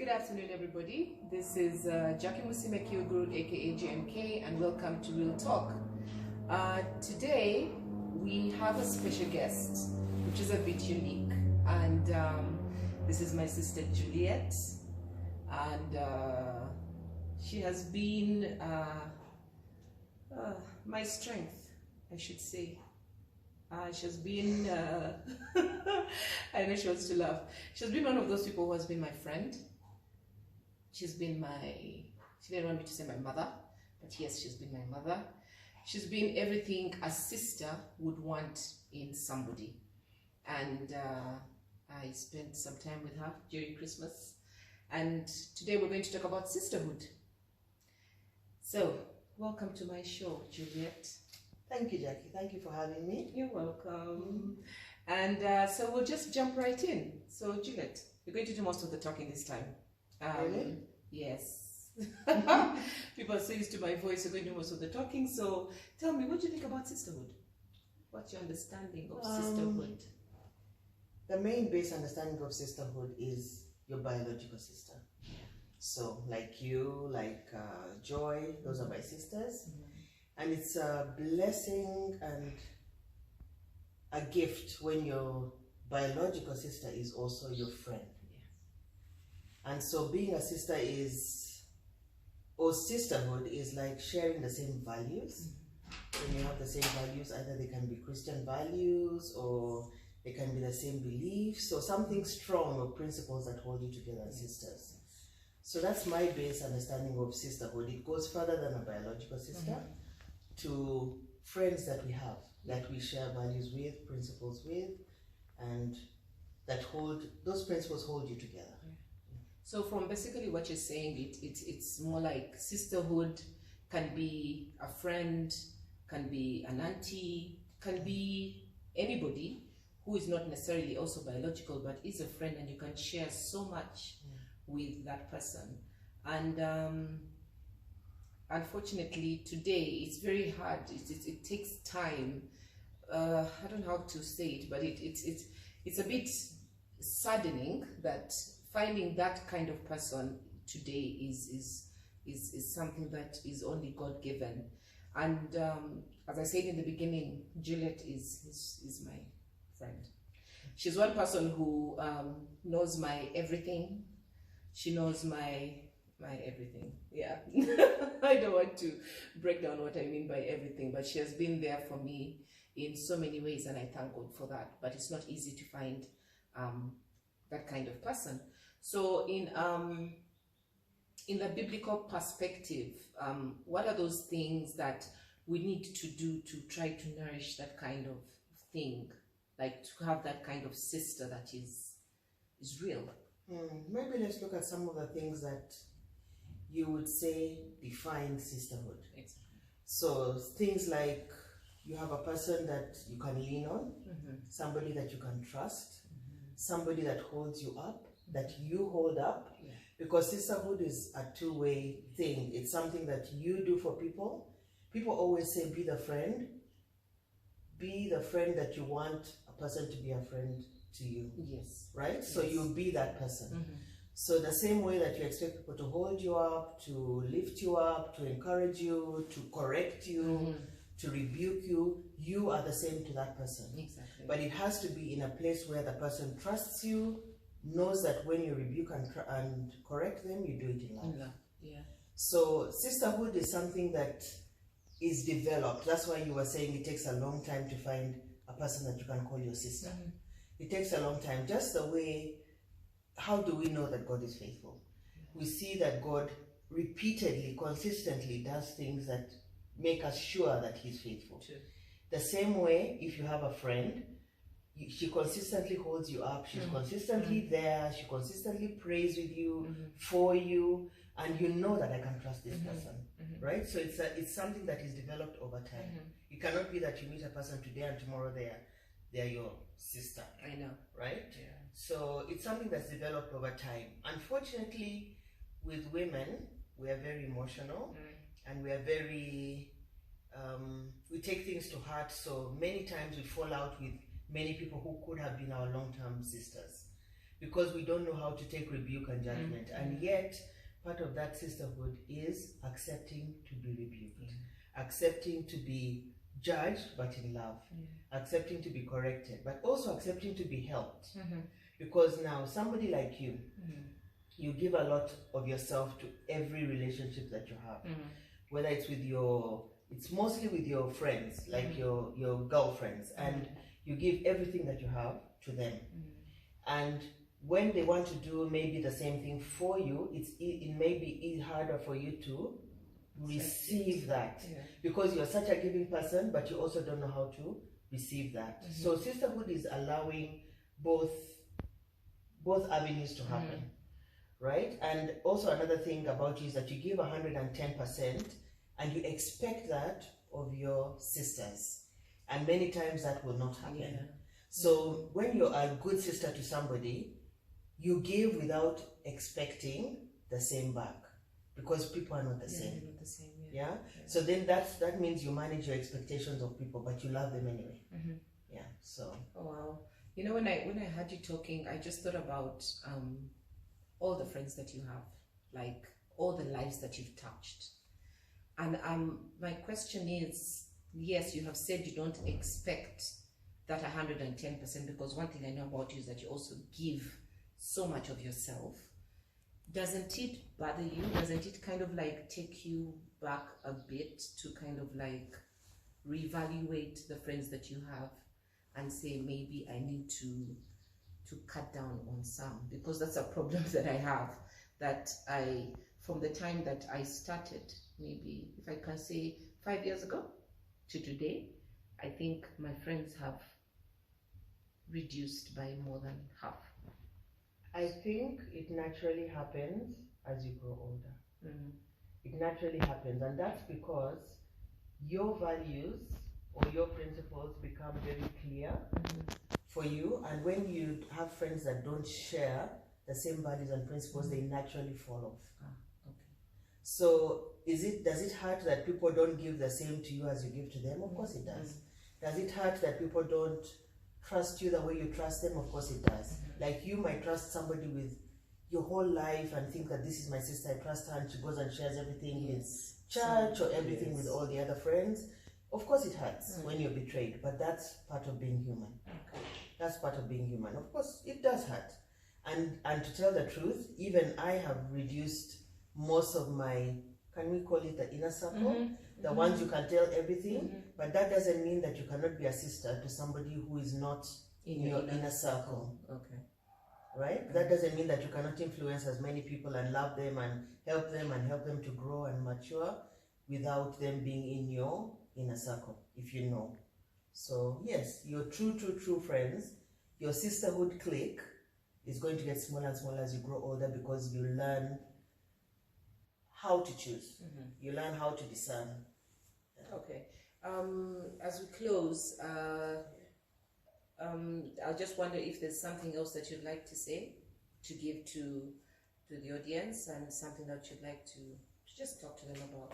Good afternoon, everybody. This is Jackie Musime Kyoguru, aka JMK, and welcome to Real Talk. Today we have a special guest, which is a bit unique, and this is my sister Juliette, and she has been my strength, I should say. She has been, I know she wants to laugh. She has been one of those people who has been my friend. She's been she didn't want me to say my mother, but yes, she's been my mother. She's been everything a sister would want in somebody. And I spent some time with her during Christmas. And today we're going to talk about sisterhood. So, welcome to my show, Juliette. Thank you, Jackie. Thank you for having me. You're welcome. And so we'll just jump right in. So, Juliette, you're going to do most of the talking this time. Really? Yes. People are so used to my voice, you're going to do most of the talking. So, tell me, what do you think about sisterhood? What's your understanding of sisterhood? The main base understanding of sisterhood is your biological sister. So, like you, like Joy, those are my sisters. And it's a blessing and a gift when your biological sister is also your friend. And so being a sister or sisterhood is like sharing the same values. When you have the same values, either they can be Christian values or they can be the same beliefs, so something strong or principles that hold you together as sisters. So that's my base understanding of sisterhood. It goes further than a biological sister to friends that we have, that we share values with, principles with, and that those principles hold you together. So from basically what you're saying, it's more like sisterhood can be a friend, can be an auntie, can be anybody who is not necessarily also biological, but is a friend, and you can share so much with that person. And unfortunately today it's very hard. It takes time. I don't know how to say it, but it's a bit saddening that finding that kind of person today is something that is only God-given. And as I said in the beginning, Juliette is my friend. She's one person who knows my everything. She knows my everything. Yeah. I don't want to break down what I mean by everything, but she has been there for me in so many ways, and I thank God for that. But it's not easy to find that kind of person. So in the biblical perspective, what are those things that we need to do to try to nourish that kind of thing, like to have that kind of sister that is real? Maybe let's look at some of the things that you would say define sisterhood. Exactly. So things like you have a person that you can lean on, somebody that you can trust, somebody that holds you up, that you hold up, because sisterhood is a two-way thing. It's something that you do for people. People always say, be the friend that you want a person to be a friend to you. Yes. Right? Yes. So you'll be that person. So the same way that you expect people to hold you up, to lift you up, to encourage you, to correct you, to rebuke you, you are the same to that person. Exactly. But it has to be in a place where the person trusts you, knows that when you rebuke and correct them, you do it in love. Yeah. So sisterhood is something that is developed. That's why you were saying it takes a long time to find a person that you can call your sister. It takes a long time. Just the way, how do we know that God is faithful? We see that God repeatedly, consistently does things that make us sure that He's faithful. True. The same way, if you have a friend, she consistently holds you up, she's consistently there, she consistently prays with you, for you, and you know that I can trust this person, right? So it's something that is developed over time. It cannot be that you meet a person today and tomorrow they're your sister. I know. Right? Yeah. So it's something that's developed over time. Unfortunately, with women, we are very emotional and we are very, we take things to heart, so many times we fall out with many people who could have been our long-term sisters because we don't know how to take rebuke and judgment. And yet, part of that sisterhood is accepting to be rebuked, accepting to be judged, but in love, accepting to be corrected, but also accepting to be helped. Because now somebody like you, you give a lot of yourself to every relationship that you have, whether it's with it's mostly with your friends, like your girlfriends, and you give everything that you have to them. And when they want to do maybe the same thing for you, it may be harder for you to receive that, because you're such a giving person, but you also don't know how to receive that. So sisterhood is allowing both avenues to happen, right? And also another thing about you is that you give 110%, and you expect that of your sisters, and many times that will not happen. So when you're a good sister to somebody, you give without expecting the same back, because people are not the same. Not the same. So then that means you manage your expectations of people, but you love them anyway. So. Oh, wow. You know, when I heard you talking, I just thought about all the friends that you have, like all the lives that you've touched. And my question is, yes, you have said you don't expect that 110%, because one thing I know about you is that you also give so much of yourself. Doesn't it bother you? Doesn't it kind of like take you back a bit to kind of like reevaluate the friends that you have and say, maybe I need to cut down on some? Because that's a problem that I have, that from the time that I started, maybe if I can say 5 years ago to today, I think my friends have reduced by more than half. I think it naturally happens as you grow older. It naturally happens, and that's because your values or your principles become very clear for you, and when you have friends that don't share the same values and principles, they naturally fall off. So does it hurt that people don't give the same to you as you give to them? Of course it does. Does it hurt that people don't trust you the way you trust them? Of course it does. Like you might trust somebody with your whole life and think that this is my sister, I trust her, and she goes and shares everything in church or everything with all the other friends. Of course it hurts when you're betrayed, but that's part of being human. That's part of being human. Of course it does hurt. And to tell the truth, even I have reduced most of my, can we call it the inner circle? The ones you can tell everything, but that doesn't mean that you cannot be a sister to somebody who is not in your inner circle. Right? That doesn't mean that you cannot influence as many people and love them and help them to grow and mature without them being in your inner circle, if you know. So yes, your true friends, your sisterhood clique is going to get smaller and smaller as you grow older, because you learn how to choose. You learn how to discern. Okay. As we close, I just wonder if there's something else that you'd like to say, to give to the audience, and something that you'd like to just talk to them about.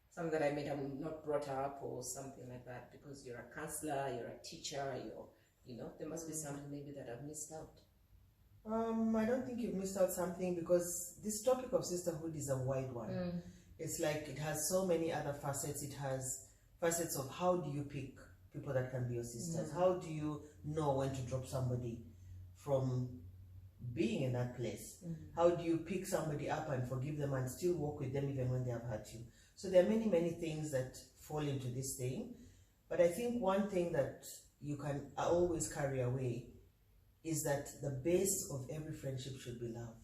Something that I may have not brought up, or something like that, because you're a counselor, you're a teacher, there must be something maybe that I've missed out. I don't think you've missed out something, because this topic of sisterhood is a wide one. It's like it has so many other facets. It has facets of how do you pick people that can be your sisters? How do you know when to drop somebody from being in that place? How do you pick somebody up and forgive them and still walk with them even when they have hurt you? So there are many things that fall into this thing. But I think one thing that you can always carry away is that the base of every friendship should be love.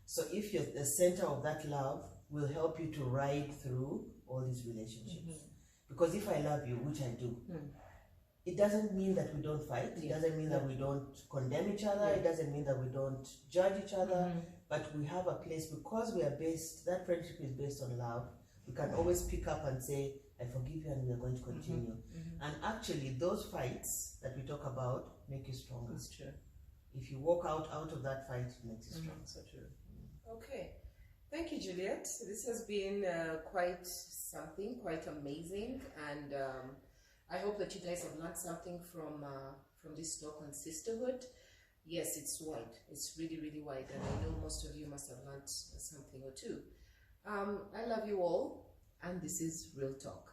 So if you're the center of that love, will help you to ride through all these relationships. Because if I love you, which I do, it doesn't mean that we don't fight. It doesn't mean that we don't condemn each other. It doesn't mean that we don't judge each other. But we have a place, because we are based, that friendship is based on love. We can always pick up and say, I forgive you, and we are going to continue. And actually, those fights that we talk about make you stronger. That's true. If you walk out of that fight, it makes you stronger. So true. Okay. Thank you, Juliette. This has been quite something, quite amazing, and I hope that you guys have learned something from this talk on sisterhood. yes, it's wide. It's really, really wide, and I know most of you must have learned something or two. I love you all, and this is Real Talk.